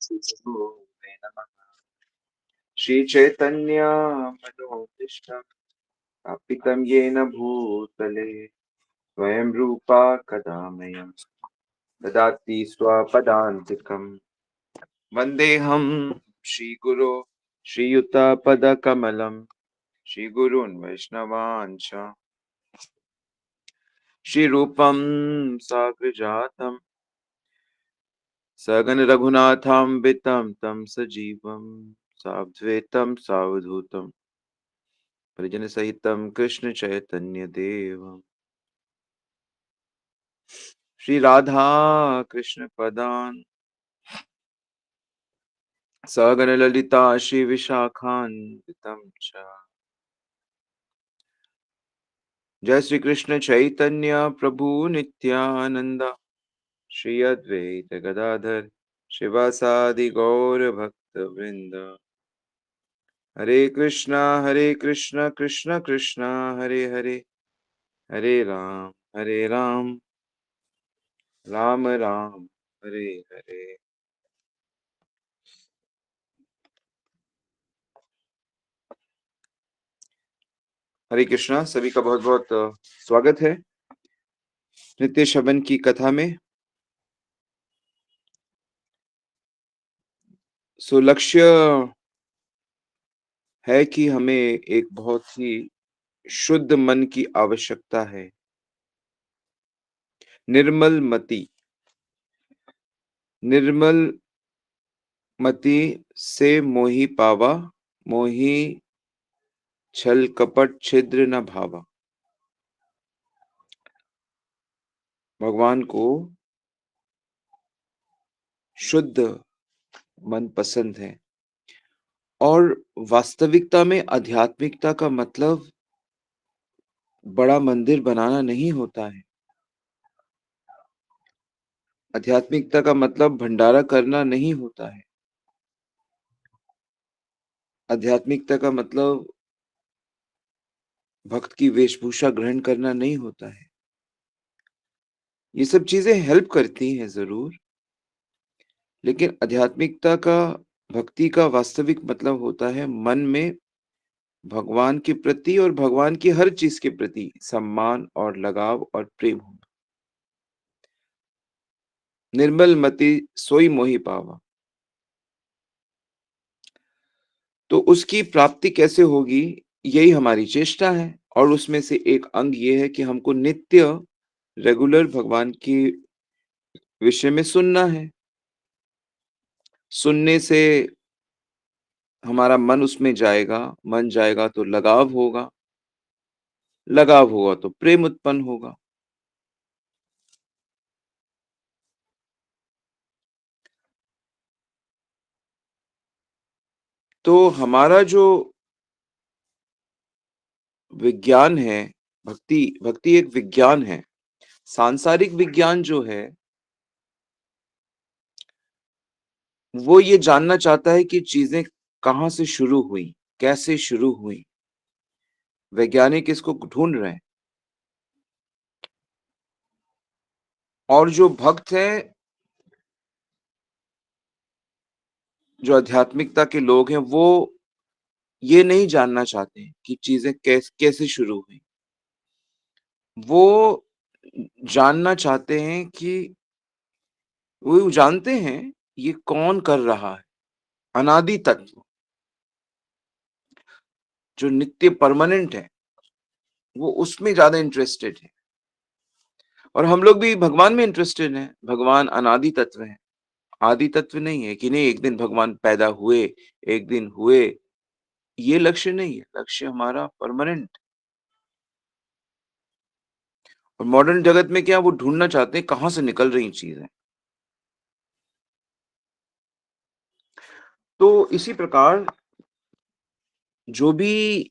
श्रीगुरुवे नमः। श्रीचैतन्य मनोभीष्टं स्थापितं येन भूतले स्वयं रूपा कदा मह्यं ददाति स्वपदान्तिकम्। वन्देऽहं श्रीगुरो श्रीयुतपदकमलं श्रीगुरून् वैष्णवांश्च श्रीरूपं साग्रजातं सगन रघुनाथान्वितं तं सजीवं साद्वैतं सावधूतं परिजन सहितं कृष्ण चैतन्य देवम् श्री राधा कृष्ण पदान सगन ललिता श्री विशाखान्वितं च। जय श्री कृष्ण चैतन्य प्रभु नित्यानंद श्री अद्वैत गदाधर शिवासादि गौर भक्त वृंद। हरे कृष्णा कृष्ण कृष्णा हरे हरे, हरे राम राम राम हरे हरे। हरे कृष्णा, सभी का बहुत बहुत स्वागत है नित्य शबन की कथा में। सो लक्ष्य है कि हमें एक बहुत ही शुद्ध मन की आवश्यकता है। निर्मल मति, निर्मल मति से मोहि पावा, मोहि छल कपट छिद्र न भावा। भगवान को शुद्ध मन पसंद है और वास्तविकता में आध्यात्मिकता का मतलब बड़ा मंदिर बनाना नहीं होता है। आध्यात्मिकता का मतलब भंडारा करना नहीं होता है। आध्यात्मिकता का मतलब भक्त की वेशभूषा ग्रहण करना नहीं होता है। ये सब चीजें हेल्प करती हैं जरूर, लेकिन आध्यात्मिकता का, भक्ति का वास्तविक मतलब होता है मन में भगवान के प्रति और भगवान की हर चीज के प्रति सम्मान और लगाव और प्रेम होना। निर्मल मति सोई मोहि पावा। तो उसकी प्राप्ति कैसे होगी, यही हमारी चेष्टा है। और उसमें से एक अंग ये है कि हमको नित्य रेगुलर भगवान के विषय में सुनना है। सुनने से हमारा मन उसमें जाएगा, मन जाएगा तो लगाव होगा, लगाव होगा तो प्रेम उत्पन्न होगा। तो हमारा जो विज्ञान है, भक्ति भक्ति एक विज्ञान है। सांसारिक विज्ञान जो है वो ये जानना चाहता है कि चीजें कहाँ से शुरू हुई, कैसे शुरू हुई। वैज्ञानिक इसको ढूंढ रहे हैं। और जो भक्त हैं, जो आध्यात्मिकता के लोग हैं, वो ये नहीं जानना चाहते कि चीजें कैसे शुरू हुई। वो जानना चाहते हैं कि, वो जानते हैं ये कौन कर रहा है। अनादि तत्व जो नित्य परमानेंट है, वो उसमें ज्यादा इंटरेस्टेड है। और हम लोग भी भगवान में इंटरेस्टेड हैं। भगवान अनादि तत्व है, आदि तत्व नहीं है कि नहीं एक दिन भगवान पैदा हुए, एक दिन हुए। ये लक्ष्य नहीं है, लक्ष्य हमारा परमानेंट। और मॉडर्न जगत में क्या, वो ढूंढना चाहते हैं कहां से निकल रही चीजें। तो इसी प्रकार जो भी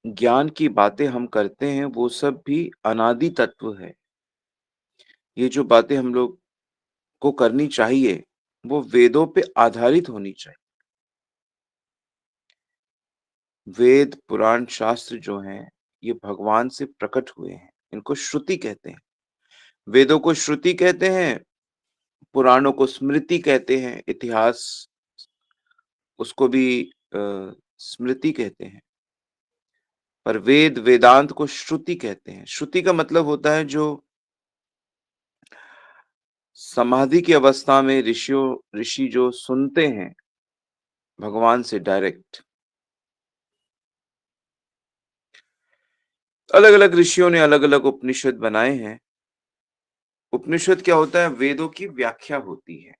ज्ञान की बातें हम करते हैं वो सब भी अनादि तत्व है। ये जो बातें हम लोग को करनी चाहिए वो वेदों पे आधारित होनी चाहिए। वेद पुराण शास्त्र जो हैं ये भगवान से प्रकट हुए हैं। इनको श्रुति कहते हैं। वेदों को श्रुति कहते हैं, पुराणों को स्मृति कहते हैं, इतिहास उसको भी अ, स्मृति कहते हैं। पर वेद, वेदांत को श्रुति कहते हैं। श्रुति का मतलब होता है जो समाधि की अवस्था में ऋषि जो सुनते हैं भगवान से डायरेक्ट। अलग-अलग ऋषियों ने अलग-अलग उपनिषद बनाए हैं। उपनिषद क्या होता है? वेदों की व्याख्या होती है।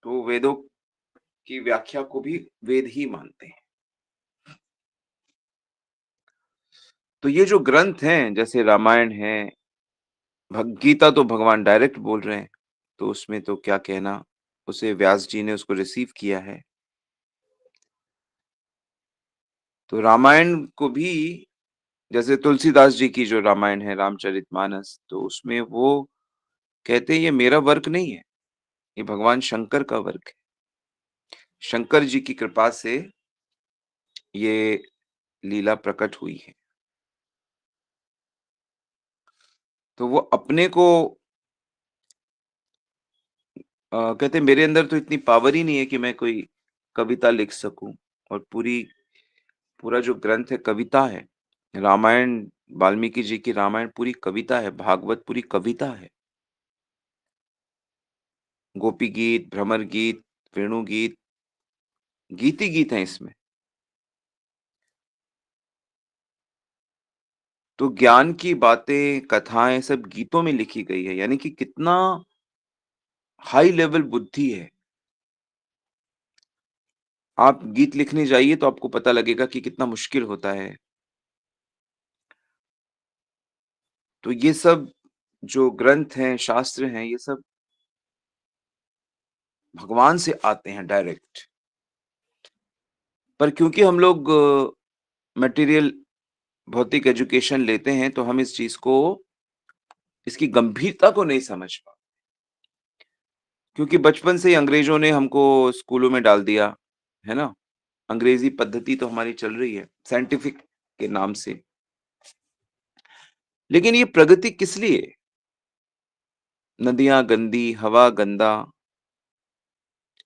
तो वेदों की व्याख्या को भी वेद ही मानते हैं। तो ये जो ग्रंथ हैं, जैसे रामायण है, गीता तो भगवान डायरेक्ट बोल रहे हैं, तो उसमें तो क्या कहना, उसे व्यास जी ने उसको रिसीव किया है। तो रामायण को भी जैसे तुलसीदास जी की जो रामायण है रामचरितमानस, तो उसमें वो कहते हैं ये मेरा वर्क नहीं है, ये भगवान शंकर का वर्क है। शंकर जी की कृपा से ये लीला प्रकट हुई है। तो वो अपने को कहते हैं मेरे अंदर तो इतनी पावर ही नहीं है कि मैं कोई कविता लिख सकूं, और पूरा जो ग्रंथ है कविता है। रामायण, वाल्मीकि जी की रामायण पूरी कविता है, भागवत पूरी कविता है। गोपी गीत, भ्रमर गीत, वेणु गीत, गीत ही गीत हैं इसमें। तो ज्ञान की बातें, कथाएँ सब गीतों में लिखी गई है, यानी कि कितना हाई लेवल बुद्धि है। आप गीत लिखने जाइए तो आपको पता लगेगा कि कितना मुश्किल होता है। तो ये सब जो ग्रंथ हैं, शास्त्र हैं, ये सब भगवान से आते हैं डायरेक्ट। पर क्योंकि हम लोग मटेरियल भौतिक एजुकेशन लेते हैं, तो हम इस चीज़ को, इसकी गंभीरता को नहीं समझ पाते। क्योंकि बचपन से ही अंग्रेज़ों ने हमको स्कूलों में डाल दिया, है ना? अंग्रेज़ी पद्धति तो हमारी चल रही है, साइंटिफिक के नाम से। लेकिन ये प्रगति किस लिए? नदियाँ गंदी, हवा गंदा,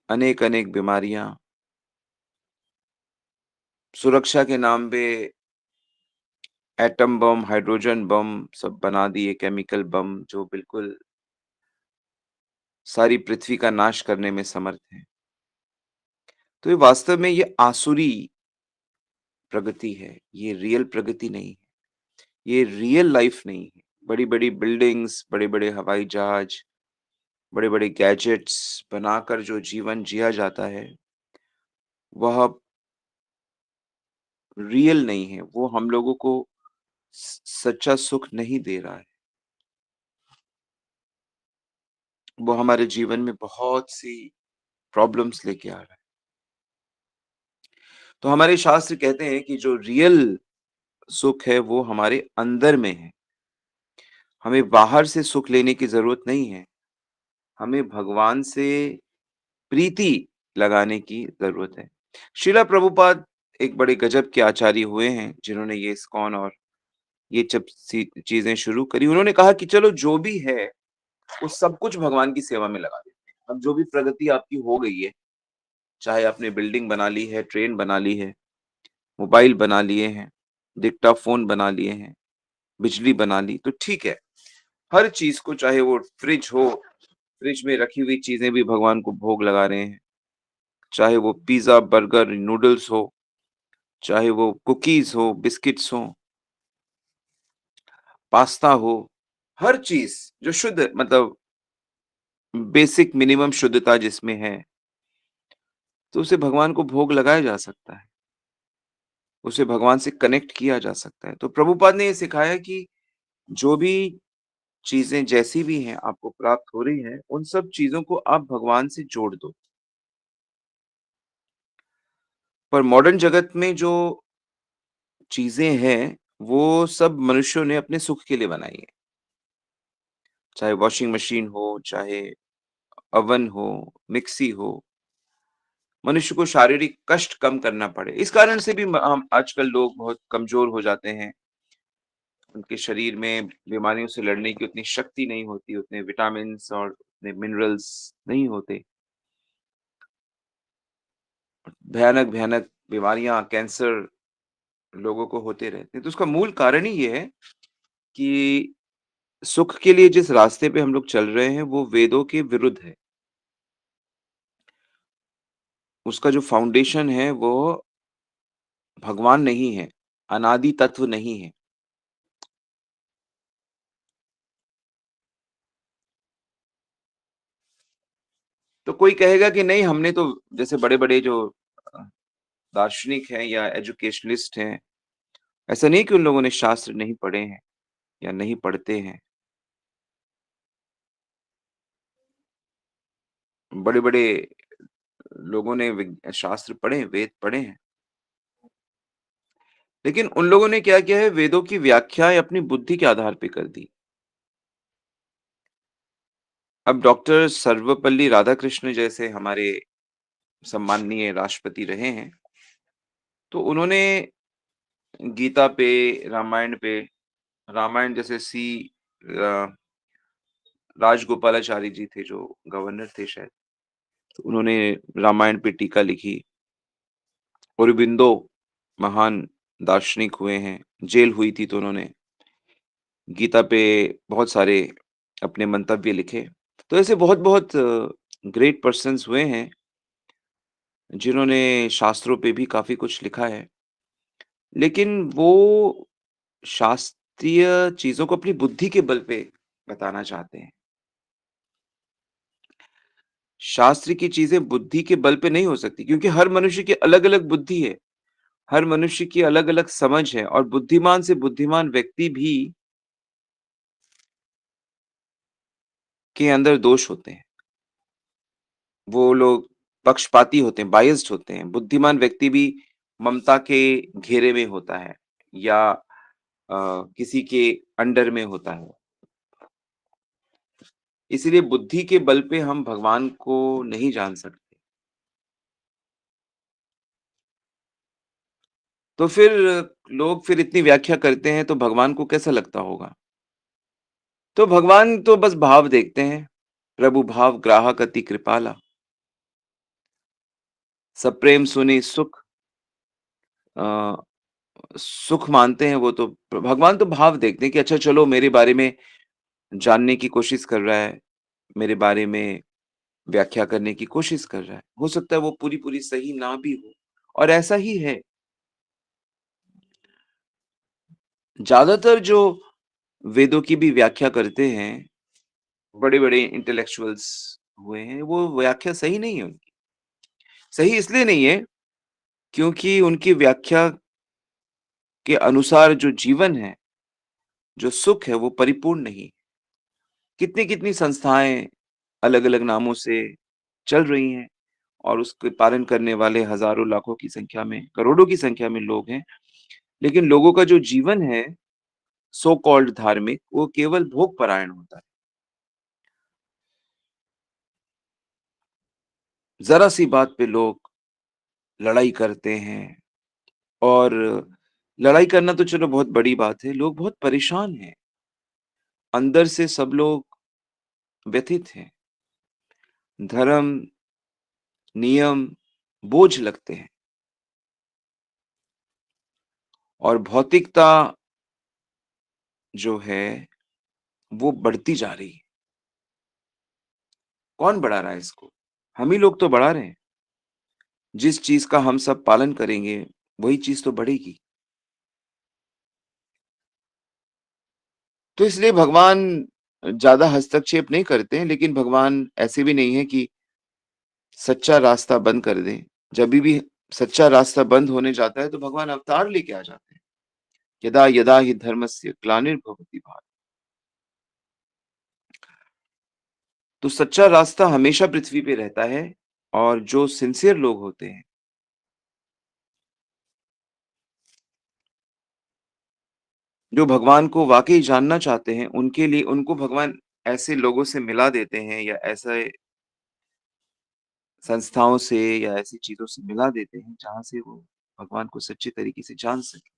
अनेक-अनेक बीमारियाँ, सुरक्षा के नाम पे एटम बम, हाइड्रोजन बम सब बना दिए, केमिकल बम जो बिल्कुल सारी पृथ्वी का नाश करने में समर्थ हैं। तो ये वास्तव में ये आसुरी प्रगति है, ये रियल प्रगति नहीं है, ये रियल लाइफ नहीं है। बड़ी-बड़ी बिल्डिंग्स, बड़े-बड़े हवाई जहाज, बड़े-बड़े गैजेट्स बनाकर जो जीवन जिया जाता है, वह रियल नहीं है, वो हम लोगों को सच्चा सुख नहीं दे रहा है। वो हमारे जीवन में बहुत सी प्रॉब्लम्स लेके आ रहा है। तो हमारे शास्त्र कहते हैं कि जो रियल सुख है वो हमारे अंदर में है। हमें बाहर से सुख लेने की ज़रूरत नहीं है। हमें भगवान से प्रीति लगाने की ज़रूरत है। श्रीला प्रभुपाद एक बड़े गज़ब के आचार्य हुए हैं, जिन्होंने ये इस्कॉन और ये जब सी चीज़ें शुरू करी। उन्होंने कहा कि चलो जो भी है, वो सब कुछ भगवान की सेवा में लगा देते हैं। अब जो भी प्रगति आपकी हो गई है, चाहे आपने बिल्डिंग बना ली है, ट्रेन बना ली है, मोबाइल बना लिए हैं, डिक्टाफ़ोन बना लिए हैं, बिजली बना ली, तो ठीक है। हर चीज़ को, चाहे वो फ्रिज हो, फ्रिज में रखी हुई चीज़ें भी भगवान को भोग लगा रहे हैं। चाहे वो पिज़्ज़ा, बर्गर, नूडल्स हो, चाहे वो कुकीज़ हो, बिस्किट्स हों, पास्ता हो, हर चीज़ जो शुद्ध मतलब बेसिक मिनिमम शुद्धता जिसमें है, तो उसे भगवान को भोग लगाया जा सकता है। उसे भगवान से कनेक्ट किया जा सकता है। तो प्रभुपाद ने ये सिखाया कि जो भी चीज़ें जैसी भी हैं आपको प्राप्त हो रही हैं, उन सब चीज़ों को आप भगवान से जोड़ दो। पर मॉडर्न जगत में जो चीज़ें हैं, वो सब मनुष्यों ने अपने सुख के लिए बनाई हैं। चाहे वॉशिंग मशीन हो, चाहे ओवन हो, मिक्सी हो, मनुष्य को शारीरिक कष्ट कम करना पड़े। इस कारण से भी हम आजकल लोग बहुत कमज़ोर हो जाते हैं। उनके शरीर में बीमारियों से लड़ने की उतनी शक्ति नहीं होती, उतने विटामिन्स और इतने मिनरल्स नहीं होते। भयानक-भयानक बीमारियाँ, कैंसर लोगों को होते रहते हैं। तो उसका मूल कारण ही ये है कि सुख के लिए जिस रास्ते पे हम लोग चल रहे हैं, वो वेदों के विरुद्ध है। उसका जो फाउंडेशन है, वो भगवान नहीं है, अनादि तत्व नहीं है। तो कोई कहेगा कि नहीं हमने तो जैसे बड़े-बड़े जो अ, दार्शनिक हैं या एजुकेशनिस्ट हैं, ऐसा नहीं कि उन लोगों ने शास्त्र नहीं पढ़े हैं या नहीं पढ़ते हैं। बड़े-बड़े लोगों ने शास्त्र पढ़े हैं, वेद पढ़े हैं। लेकिन उन लोगों ने क्या किया है, वेदों की व्याख्याएँ अपनी बुद्धि के आधार पे कर दी। अब डॉक्टर सर्वपल्ली राधाकृष्ण जैसे हमारे सम्माननीय राष्ट्रपति रहे हैं, तो उन्होंने गीता पे, रामायण पे, रामायण जैसे राजगोपालाचारी जी थे जो गवर्नर थे शायद, तो उन्होंने रामायण पे टीका लिखी। औरोबिंदो महान दार्शनिक हुए हैं, जेल हुई थी तो उन्होंने गीता पे बहुत सारे अपने मंतव्य लिखे। तो ऐसे बहुत-बहुत ग्रेट पर्सन्स हुए हैं, जिन्होंने शास्त्रों पे भी काफ़ी कुछ लिखा है। लेकिन वो शास्त्रीय चीज़ों को अपनी बुद्धि के बल पे बताना चाहते हैं। शास्त्र की चीज़ें बुद्धि के बल पे नहीं हो सकती क्योंकि हर मनुष्य की अलग-अलग बुद्धि है, हर मनुष्य की अलग-अलग समझ है और बुद्धिमान से बुद्धिमान व्यक्ति भी के अंदर दोष होते हैं। वो लोग पक्षपाती होते हैं, बायस्ड होते हैं। बुद्धिमान व्यक्ति भी ममता के घेरे में होता है या किसी के अंडर में होता है। इसीलिए बुद्धि के बल पे हम भगवान को नहीं जान सकते। तो फिर लोग फिर इतनी व्याख्या करते हैं तो भगवान को कैसा लगता होगा? तो भगवान तो बस भाव देखते हैं। प्रभु भाव ग्राहक अति कृपाला, सप्रेम सुनि सुख अ, सुख मानते हैं वो तो भगवान तो भाव देखते हैं कि अच्छा चलो मेरे बारे में जानने की कोशिश कर रहा है, मेरे बारे में व्याख्या करने की कोशिश कर रहा है। हो सकता है वो पूरी-पूरी सही ना भी हो और ऐसा ही है। ज़्यादातर जो वेदों की भी व्याख्या करते हैं, बड़े-बड़े इंटेलेक्चुअल्स हुए हैं, वो व्याख्या सही नहीं है उनकी। सही इसलिए नहीं है क्योंकि उनकी व्याख्या के अनुसार जो जीवन है, जो सुख है वो परिपूर्ण नहीं। कितनी-कितनी संस्थाएँ अलग-अलग नामों से चल रही हैं और उसके पालन करने वाले हज़ारों, लाखों की संख्या में, करोड़ों की संख्या में लोग हैं। लेकिन लोगों का जो जीवन है, सो कॉल्ड धार्मिक, वो केवल भोग परायण होता है। ज़रा-सी बात पे लोग लड़ाई करते हैं और लड़ाई करना तो चलो बहुत बड़ी बात है, लोग बहुत परेशान हैं। अंदर से सब लोग व्यथित हैं। धर्म, नियम बोझ लगते हैं और भौतिकता जो है, वो बढ़ती जा रही है। कौन बढ़ा रहा है इसको? हम ही लोग तो बढ़ा रहे हैं। जिस चीज़ का हम सब पालन करेंगे, वही चीज़ तो बढ़ेगी। तो इसलिए भगवान ज़्यादा हस्तक्षेप नहीं करते हैं, लेकिन भगवान ऐसे भी नहीं है कि सच्चा रास्ता बंद कर दें। जभी भी सच्चा रास्ता बंद होने जाता है, तो भगवान अवतार लेके आ जाते हैं। यदा यदा हि धर्मस्य ग्लानिर्भवति भारत। तो सच्चा रास्ता हमेशा पृथ्वी पे रहता है और जो सिंसियर लोग होते हैं, जो भगवान को वाक़ई जानना चाहते हैं, उनके लिए उनको भगवान ऐसे लोगों से मिला देते हैं या ऐसे संस्थाओं से या ऐसी चीज़ों से मिला देते हैं, जहाँ से वो भगवान को सच्चे तरीके से जान सकें।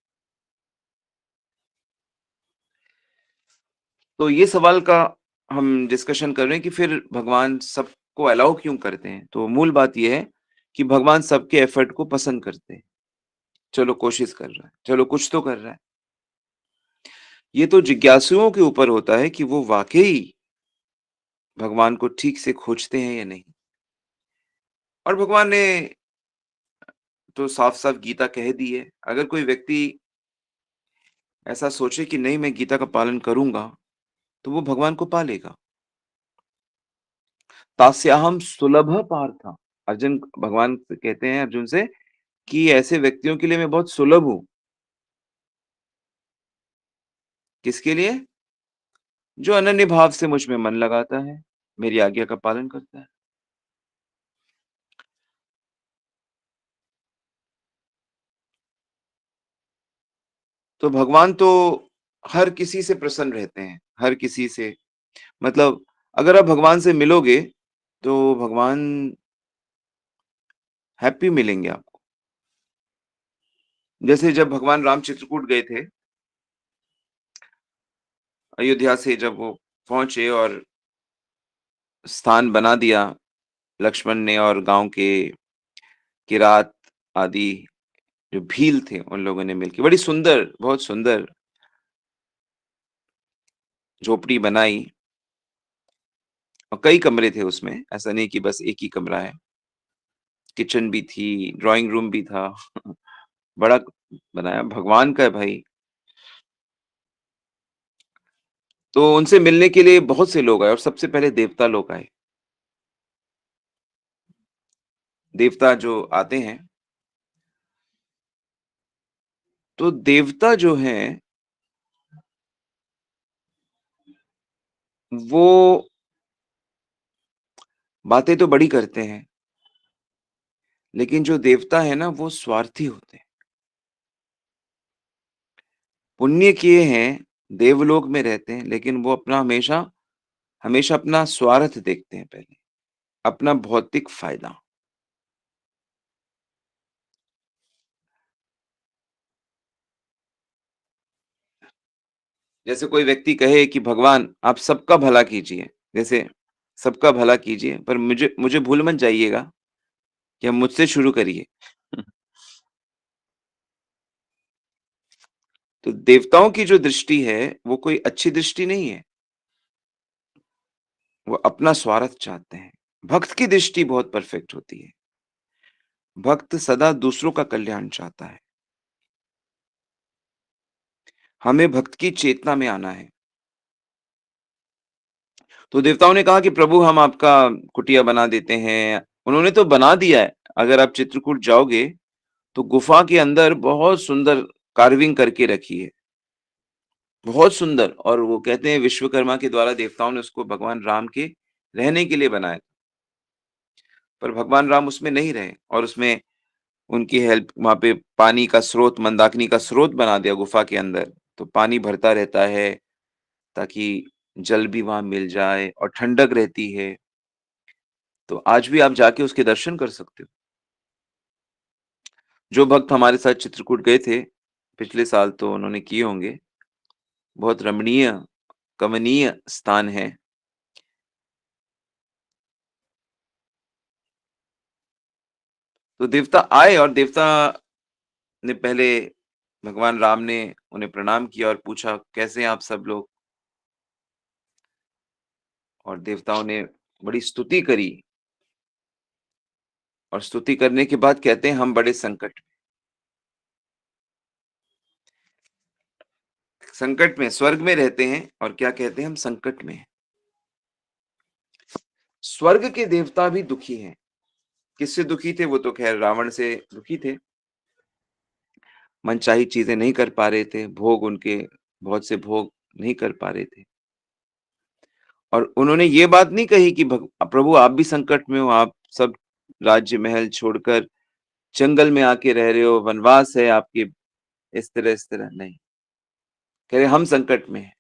तो ये सवाल का हम डिस्कशन कर रहे हैं कि फिर भगवान सबको अलाउ क्यों करते हैं? तो मूल बात ये है कि भगवान सबके एफर्ट को पसंद करते हैं। चलो कोशिश कर रहा है, चलो कुछ तो कर रहा है। ये तो जिज्ञासुओं के ऊपर होता है कि वो वाक़ई भगवान को ठीक से खोजते हैं या नहीं। और भगवान ने तो साफ-साफ गीता कह दी है, अगर कोई व्यक्ति ऐसा सोचे कि नहीं मैं गीता का पालन करूँगा, तो वो भगवान को पा लेगा। तास्याहम सुलभः पार्थ। अर्जुन भगवान से कहते हैं अर्जुन से कि ऐसे व्यक्तियों के लिए मैं बहुत सुलभ हूँ। किसके लिए? जो अनन्य भाव से मुझ में मन लगाता है, मेरी आज्ञा का पालन करता है। तो भगवान तो हर किसी से प्रसन्न रहते हैं, हर किसी से। मतलब अगर आप भगवान से मिलोगे, तो भगवान हैप्पी मिलेंगे आपको। जैसे जब भगवान राम चित्रकूट गए थे, अयोध्या से जब वो पहुँचे और स्थान बना दिया लक्ष्मण ने और गाँव के किरात आदि जो भील थे, उन लोगों ने मिलके बड़ी सुंदर, बहुत सुंदर झोपड़ी बनाई और कई कमरे थे उसमें, ऐसा नहीं कि बस एक ही कमरा है। किचन भी थी, ड्राइंग रूम भी था। बड़ा बनाया, भगवान का है भाई। तो उनसे मिलने के लिए बहुत से लोग आए और सबसे पहले देवता लोग आए। देवता जो आते हैं, तो देवता जो हैं, वो बातें तो बड़ी करते हैं, लेकिन जो देवता है ना, वो स्वार्थी होते हैं। पुण्य किए हैं, देवलोक में रहते हैं, लेकिन वो अपना हमेशा हमेशा अपना स्वार्थ देखते हैं पहले, अपना भौतिक फ़ायदा। जैसे कोई व्यक्ति कहे कि भगवान आप सबका भला कीजिए, जैसे सबका भला कीजिए, पर मुझे मुझे भूल मत जाइएगा कि अब मुझसे शुरू करिए। तो देवताओं की जो दृष्टि है, वो कोई अच्छी दृष्टि नहीं है, वो अपना स्वार्थ चाहते हैं। भक्त की दृष्टि बहुत परफेक्ट होती है। भक्त सदा दूसरों का कल्याण चाहता है। हमें भक्त की चेतना में आना है। तो देवताओं ने कहा कि प्रभु हम आपका कुटिया बना देते हैं। उन्होंने तो बना दिया है। अगर आप चित्रकूट जाओगे, तो गुफा के अंदर बहुत सुंदर कार्विंग करके रखी है। बहुत सुंदर, और वो कहते हैं विश्वकर्मा के द्वारा देवताओं ने उसको भगवान राम के रहने के लिए बनाया। पर भगवान राम उसमें नहीं रहे और उसमें उनकी हेल्प, वहाँ पे पानी का स्रोत, मंदाकिनी का स्रोत बना दिया गुफा के अंदर। तो पानी भरता रहता है ताकि जल भी वहाँ मिल जाए और ठंडक रहती है। तो आज भी आप जाके उसके दर्शन कर सकते हो। जो भक्त हमारे साथ चित्रकूट गए थे, पिछले साल तो उन्होंने किए होंगे। बहुत रमणीय, कमनीय स्थान है। तो देवता आए और देवता ने पहले भगवान राम ने उन्हें प्रणाम किया और पूछा, "कैसे हैं आप सब लोग?" और देवताओं ने बड़ी स्तुति करी और स्तुति करने के बाद कहते हैं, "हम बड़े संकट में, स्वर्ग में रहते हैं और क्या कहते हैं, हम संकट में हैं।" स्वर्ग के देवता भी दुखी हैं। किससे दुखी थे? वो तो ख़ैर रावण से दुखी थे। मनचाही चीज़ें नहीं कर पा रहे थे, भोग उनके बहुत से भोग नहीं कर पा रहे थे। और उन्होंने ये बात नहीं कही कि भग प्रभु आप भी संकट में हो, आप सब राज्य महल छोड़कर जंगल में आके रह रहे हो, वनवास है आपके, इस तरह नहीं। कह रहे हम संकट में हैं।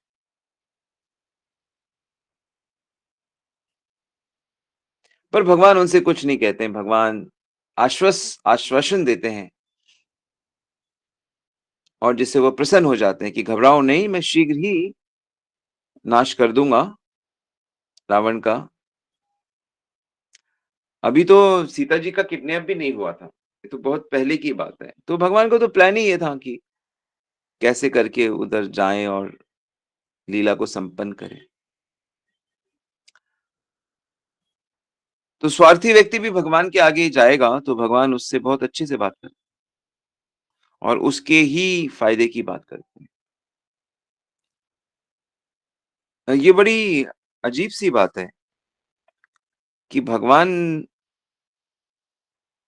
पर भगवान उनसे कुछ नहीं कहते हैं, भगवान आश्वासन देते हैं और जिससे वो प्रसन्न हो जाते हैं कि घबराओ नहीं, मैं शीघ्र ही नाश कर दूँगा। रावण का। अभी तो सीता जी का किडनैप भी नहीं हुआ था। ये तो बहुत पहले की बात है। तो भगवान का तो प्लान ही ये था कि कैसे करके उधर जाएँ और लीला को संपन्न करें। तो स्वार्थी व्यक्ति भी भगवान के आगे जाएगा, तो भगवान उससे बहुत अच्छे से बात करते हैं और उसके ही फ़ायदे की बात करते हैं। ये बड़ी अजीब-सी बात है कि भगवान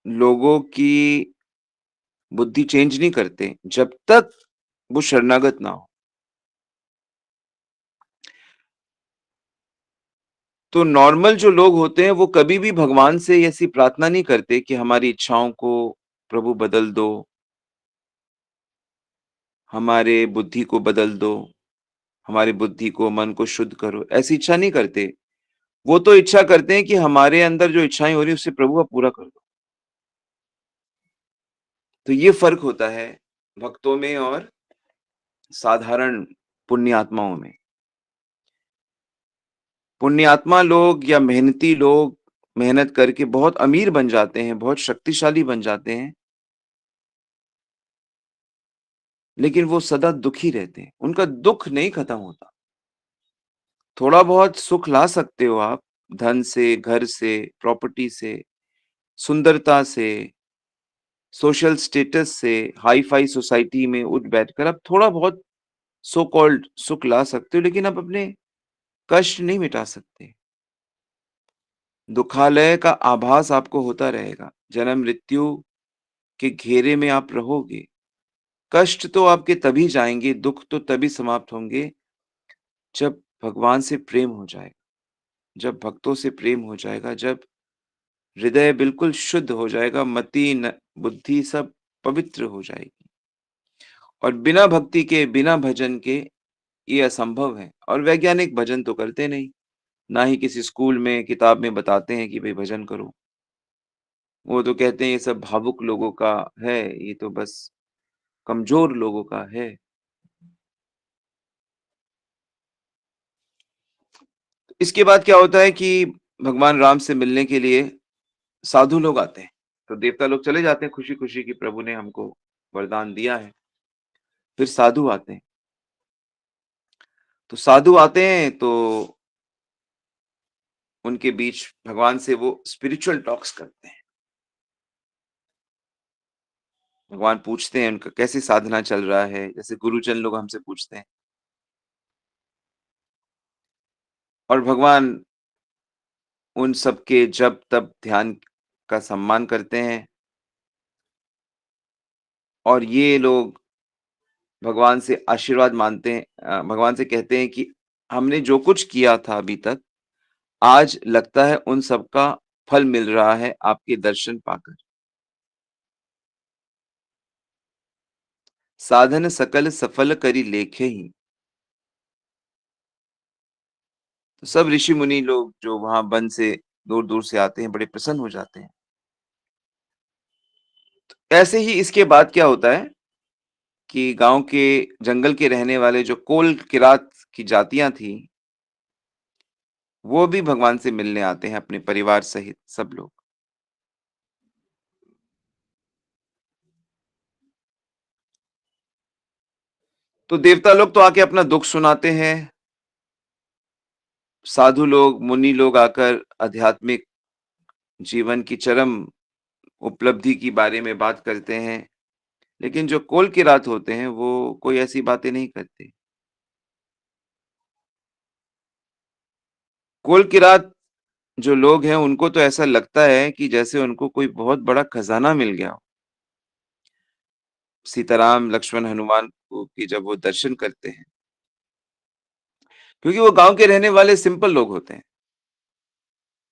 लोगों की बुद्धि चेंज नहीं करते, जब तक वो शरणागत ना हो। तो नॉर्मल जो लोग होते हैं, वो कभी भी भगवान से ऐसी प्रार्थना नहीं करते कि हमारी इच्छाओं को प्रभु बदल दो, हमारे बुद्धि को बदल दो, हमारी बुद्धि को, मन को शुद्ध करो, ऐसी इच्छा नहीं करते। वो तो इच्छा करते हैं कि हमारे अंदर जो इच्छाएँ हो रही हैं, उसे प्रभु आप पूरा कर दो। तो ये फ़र्क होता है भक्तों में और साधारण पुण्यात्माओं में। पुण्यात्मा लोग या मेहनती लोग मेहनत करके बहुत अमीर बन जाते हैं, बहुत शक्तिशाली बन जाते हैं, लेकिन वो सदा दुखी रहते हैं। उनका दुःख नहीं खत्म होता। थोड़ा बहुत सुख ला सकते हो आप, धन से, घर से, प्रॉपर्टी से, सुंदरता से, सोशल स्टेटस से, हाई-फाई सोसाइटी में उठ-बैठकर आप थोड़ा बहुत सो कॉल्ड सुख ला सकते हो, लेकिन आप अपने कष्ट नहीं मिटा सकते। दुखालय का आभास आपको होता रहेगा। जन्म-मृत्यु के घेरे में आप रहोगे। कष्ट तो आपके तभी जाएँगे, दुःख तो तभी समाप्त होंगे, जब भगवान से प्रेम हो जाएगा, जब भक्तों से प्रेम हो जाएगा, जब हृदय बिल्कुल शुद्ध हो जाएगा, मति न बुद्धि सब पवित्र हो जाएगी। और बिना भक्ति के, बिना भजन के ये असंभव है और वैज्ञानिक भजन तो करते नहीं, ना ही किसी स्कूल में, किताब में बताते हैं कि भई भजन करो। वो तो कहते हैं ये सब भावुक लोगों का है, ये तो बस कमज़ोर लोगों का है। इसके बाद क्या होता है कि भगवान राम से मिलने के लिए साधु लोग आते हैं। तो देवता लोग चले जाते हैं खुशी-खुशी कि प्रभु ने हमको वरदान दिया है। फिर साधु आते हैं। तो साधु आते हैं तो उनके बीच भगवान से वो स्पिरिचुअल टॉक्स करते हैं। भगवान पूछते हैं उनका कैसे साधना चल रहा है, जैसे गुरुजन लोग हमसे पूछते हैं। और भगवान उन सबके जप-तप, ध्यान का सम्मान करते हैं और ये लोग भगवान से आशीर्वाद माँगते हैं, भगवान से कहते हैं कि हमने जो कुछ किया था अभी तक, आज लगता है उन सब का फल मिल रहा है आपके दर्शन पाकर। साधन सकल सफल करि लेखे ही। तो सब ऋषि-मुनि लोग जो वहाँ वन से दूर-दूर से आते हैं, बड़े प्रसन्न हो जाते हैं। ऐसे ही इसके बाद क्या होता है कि गाँव के जंगल के रहने वाले जो कोल किरात की जातियाँ थीं, वो भी भगवान से मिलने आते हैं अपने परिवार सहित सब लोग। तो देवता लोग तो आके अपना दुःख सुनाते हैं, साधु लोग, मुनि लोग आकर आध्यात्मिक जीवन की चरम उपलब्धि की बारे में बात करते हैं, लेकिन जो कोल किरात होते हैं, वो कोई ऐसी बातें नहीं करते। कोल किरात जो लोग हैं, उनको तो ऐसा लगता है कि जैसे उनको कोई बहुत बड़ा खज़ाना मिल गया हो। सीताराम, लक्ष्मण, हनुमान को की जब वो दर्शन करते हैं, क्योंकि वो गाँव के रहने वाले सिंपल लोग होते हैं।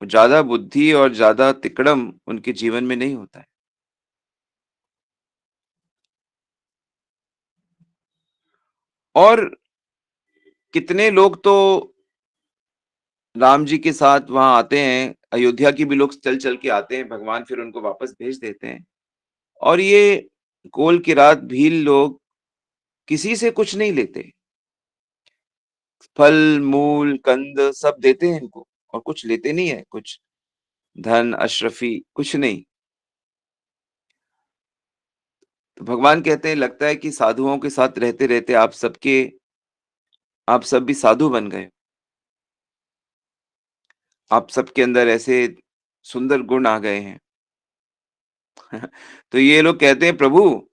ज़्यादा बुद्धि और ज़्यादा तिकड़म उनके जीवन में नहीं होता है। और कितने लोग तो राम जी के साथ वहाँ आते हैं, अयोध्या के भी लोग चल-चल के आते हैं, भगवान फिर उनको वापस भेज देते हैं। और ये कोल किरात, भील लोग किसी से कुछ नहीं लेते। फल, मूल, कंद सब देते हैं इनको और कुछ लेते नहीं है, कुछ धन, अशरफी कुछ नहीं। तो भगवान कहते हैं लगता है कि साधुओं के साथ रहते-रहते आप सब भी साधु बन गए। आप सबके अंदर ऐसे सुंदर गुण आ गए हैं। तो ये लोग कहते हैं प्रभु,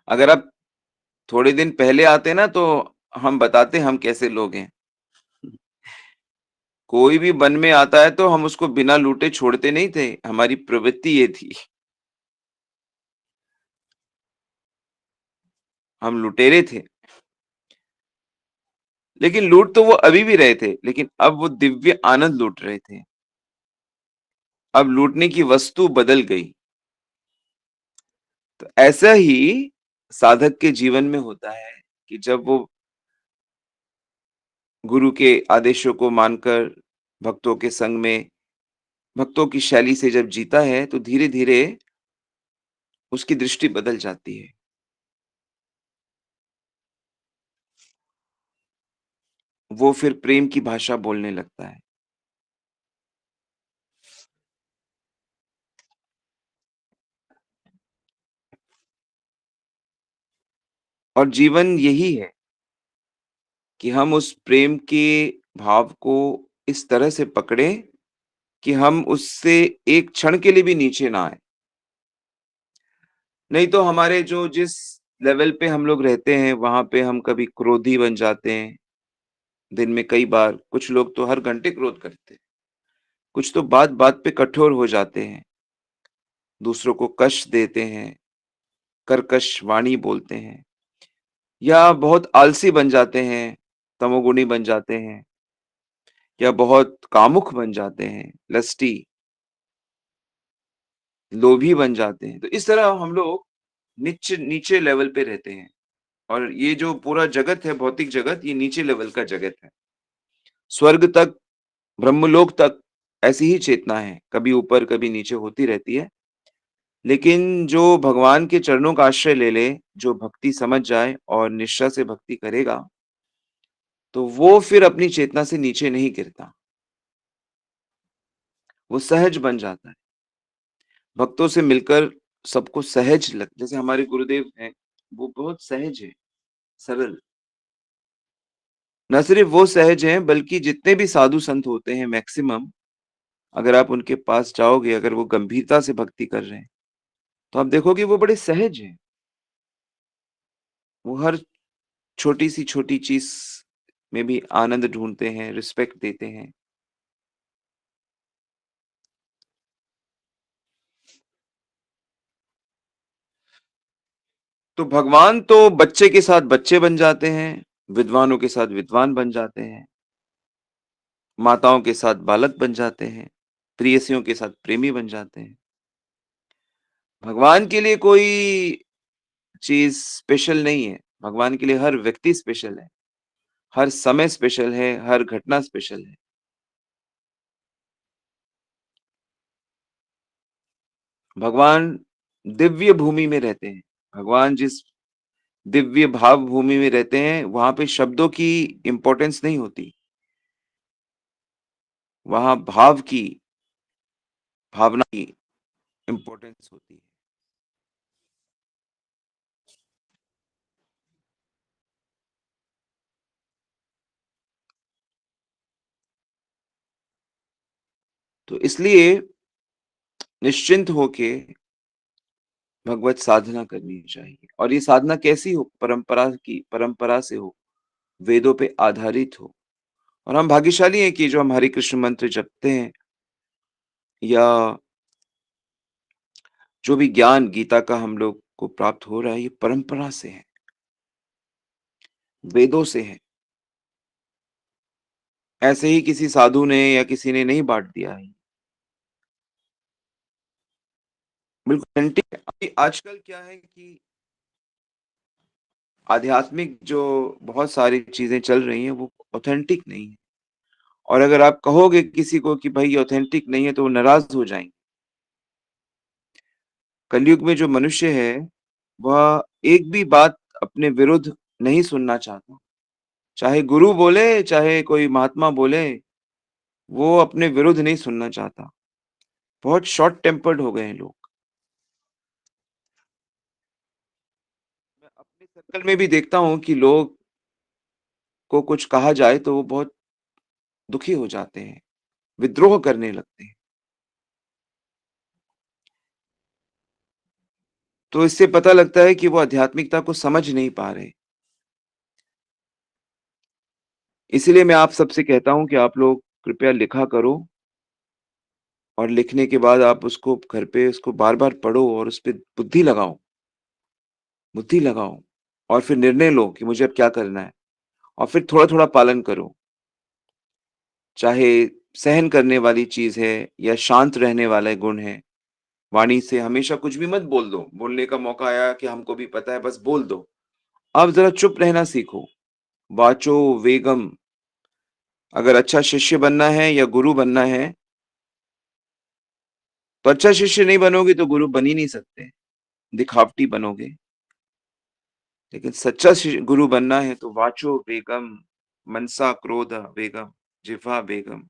अगर आप थोड़े दिन पहले आते ना तो हम बताते हम कैसे लोग हैं। कोई भी वन में आता है तो हम उसको बिना लूटे छोड़ते नहीं थे, हमारी प्रवृत्ति ये थी। हम लुटेरे थे। लेकिन लूट तो वो अभी भी रहे थे, लेकिन अब वो दिव्य आनंद लूट रहे थे। अब लूटने की वस्तु बदल गई। तो ऐसा ही साधक के जीवन में होता है कि जब वो गुरु के आदेशों को मानकर भक्तों के संग में, भक्तों की शैली से जब जीता है, तो धीरे-धीरे उसकी दृष्टि बदल जाती है। वो फिर प्रेम की भाषा बोलने लगता है। और जीवन यही है कि हम उस प्रेम के भाव को इस तरह से पकड़ें कि हम उससे एक क्षण के लिए भी नीचे ना आएँ। नहीं तो हमारे जो जिस लेवल पे हम लोग रहते हैं, वहाँ पे हम कभी क्रोधी बन जाते हैं, दिन में कई बार। कुछ लोग तो हर घंटे क्रोध करते हैं। कुछ तो बात-बात पे कठोर हो जाते हैं, दूसरों को कष्ट देते हैं, कर्कश वाणी बोलते हैं या बहुत आलसी बन जाते हैं, तमोगुणी बन जाते हैं या बहुत कामुक बन जाते हैं, लस्टी, लोभी बन जाते हैं। तो इस तरह हम लोग नीचे लेवल पे रहते हैं और ये जो पूरा जगत है, भौतिक जगत, ये नीचे लेवल का जगत है। स्वर्ग तक, ब्रह्मलोक तक ऐसी ही चेतना है, कभी ऊपर, कभी नीचे होती रहती है। लेकिन जो भगवान के चरणों का आश्रय ले ले, जो भक्ति समझ जाए और निष्ठा से भक्ति करेगा, तो वो फिर अपनी चेतना से नीचे नहीं गिरता, वो सहज बन जाता है। भक्तों से मिलकर सबको सहज लग जैसे हमारे गुरुदेव हैं, वो बहुत सहज हैं, सरल। ना सिर्फ वो सहज हैं, बल्कि जितने भी साधु संत होते हैं मैक्सिमम, अगर आप उनके पास जाओगे, अगर वो गंभीरता से भक्ति कर रहे हैं, तो आप देखोगे वो बड़े सहज हैं। वो हर छोटी-सी छोटी चीज़ में भी आनंद ढूँढते हैं, रिस्पेक्ट देते हैं। तो भगवान तो बच्चे के साथ बच्चे बन जाते हैं, विद्वानों के साथ विद्वान बन जाते हैं, माताओं के साथ बालक बन जाते हैं, प्रेयसियों के साथ प्रेमी बन जाते हैं। भगवान के लिए कोई चीज़ स्पेशल नहीं है, भगवान के लिए हर व्यक्ति स्पेशल है, हर समय स्पेशल है, हर घटना स्पेशल है। भगवान दिव्य भूमि में रहते हैं। भगवान जिस दिव्य भाव भूमि में रहते हैं, वहाँ पे शब्दों की इम्पोर्टेंस नहीं होती, वहाँ भाव की, भावना की इम्पोर्टेंस होती है। तो इसलिए निश्चिंत होके भगवत साधना करनी चाहिए और ये साधना कैसी हो? परंपरा से हो, वेदों पे आधारित हो। और हम भाग्यशाली हैं कि जो हम हरे कृष्ण मंत्र जपते हैं या जो भी ज्ञान गीता का हम लोग को प्राप्त हो रहा है, ये परंपरा से है, वेदों से है। ऐसे ही किसी साधु ने या किसी ने नहीं बाँट दिया है। बिल्कुल ऑथेंटिक है। अभी आजकल क्या है कि आध्यात्मिक जो बहुत सारी चीज़ें चल रही हैं, वो ऑथेंटिक नहीं है। और अगर आप कहोगे किसी को कि भाई ये ऑथेंटिक नहीं है, तो वो नाराज़ हो जाएँगे। कलयुग में जो मनुष्य है, वह एक भी बात अपने विरुद्ध नहीं सुनना चाहता। चाहे गुरु बोले, चाहे कोई महात्मा बोले, वो अपने विरुद्ध नहीं सुनना चाहता। बहुत शॉर्ट टेम्पर्ड हो गए हैं लोग। मैं अपने सर्कल में भी देखता हूँ कि लोग को कुछ कहा जाए तो वो बहुत दुखी हो जाते हैं, विद्रोह करने लगते हैं। तो इससे पता लगता है कि वो आध्यात्मिकता को समझ नहीं पा रहे। इसीलिए मैं आप सबसे कहता हूँ कि आप लोग कृपया लिखा करो और लिखने के बाद आप उसको घर पे उसको बार-बार पढ़ो और उसपे बुद्धि लगाओ और फिर निर्णय लो कि मुझे अब क्या करना है और फिर थोड़ा-थोड़ा पालन करो। चाहे सहन करने वाली चीज़ है या शांत रहने वाला गुण है। वाणी से हमेशा कुछ भी मत बोल दो। बोलने का मौका आया कि हमको भी पता है, बस बोल दो। अब ज़रा चुप रहना सीखो। वाचो वेगम। अगर अच्छा शिष्य बनना है या गुरु बनना है, तो अच्छा शिष्य नहीं बनोगे तो गुरु बन ही नहीं सकते, दिखावटी बनोगे। लेकिन सच्चा गुरु बनना है तो वाचो वेगम, मनसा क्रोध वेगम, जिह्वा वेगम,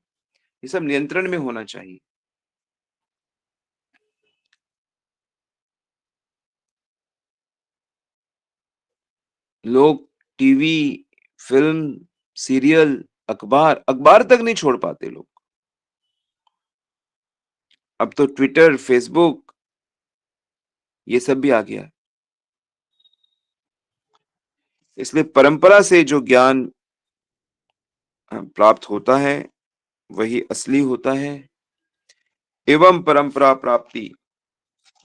ये सब नियंत्रण में होना चाहिए। लोग टीवी, फ़िल्म, सीरियल, अखबार अखबार तक नहीं छोड़ पाते लोग। अब तो ट्विटर, फ़ेसबुक ये सब भी आ गया है। इसलिए परंपरा से जो ज्ञान प्राप्त होता है, वही असली होता है। एवं परंपरा प्राप्ति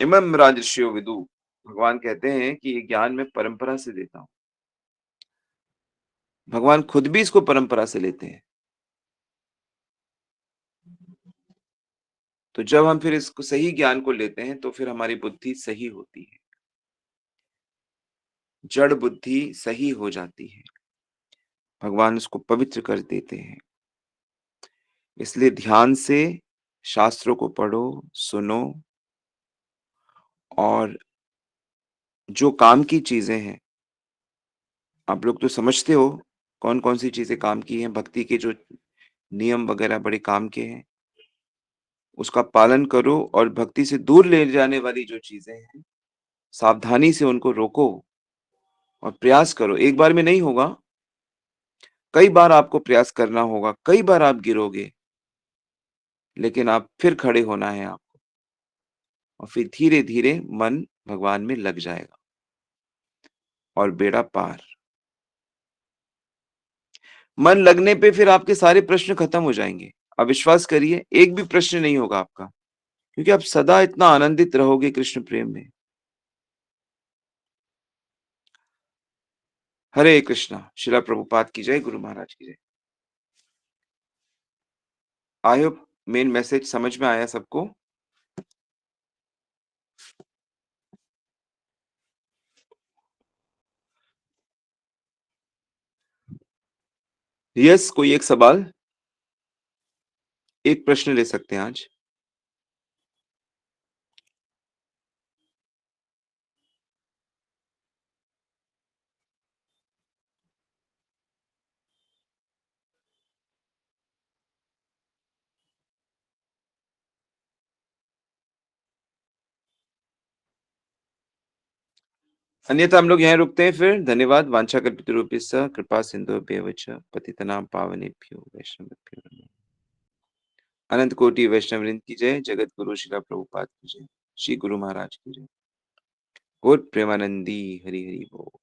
इमं राजर्षयो विदु। भगवान कहते हैं कि ये ज्ञान मैं परंपरा से देता हूँ। भगवान खुद भी इसको परंपरा से लेते हैं। तो जब हम फिर इसको सही ज्ञान को लेते हैं, तो फिर हमारी बुद्धि सही होती है। जड़ बुद्धि सही हो जाती है। भगवान उसको पवित्र कर देते हैं। इसलिए ध्यान से शास्त्रों को पढ़ो, सुनो और जो काम की चीज़ें हैं, आप लोग तो समझते हो कौन-कौन सी चीज़ें काम की हैं, भक्ति के जो नियम वगैरह बड़े काम के हैं, उसका पालन करो और भक्ति से दूर ले जाने वाली जो चीज़ें हैं, सावधानी से उनको रोको और प्रयास करो। एक बार में नहीं होगा, कई बार आपको प्रयास करना होगा, कई बार आप गिरोगे, लेकिन आप फिर खड़े होना है आपको और फिर धीरे-धीरे मन भगवान में लग जाएगा और बेड़ा पार। मन लगने पे फिर आपके सारे प्रश्न खत्म हो जाएँगे। आप विश्वास करिए, एक भी प्रश्न नहीं होगा आपका, क्योंकि आप सदा इतना आनंदित रहोगे कृष्ण प्रेम में। हरे कृष्णा, श्रील प्रभुपाद की जय, गुरु महाराज की जय। आई होप मेन मैसेज समझ में आया सबको। यस, कोई एक सवाल? एक प्रश्न ले सकते हैं आज। अन्यथा हम लोग यहीं रुकते हैं फिर। धन्यवाद। वाञ्छाकल्पितरूपिश्च कृपा सिन्धुभ्येव च पतितनां पावनेभ्यो वैष्णवेभ्यो नमः। अनंत कोटि वैष्णव वृंद की जय। जगत गुरु श्रील प्रभुपाद की जय। श्री गुरु महाराज की जय। गौर प्रेमानंदी हरि हरि बोल।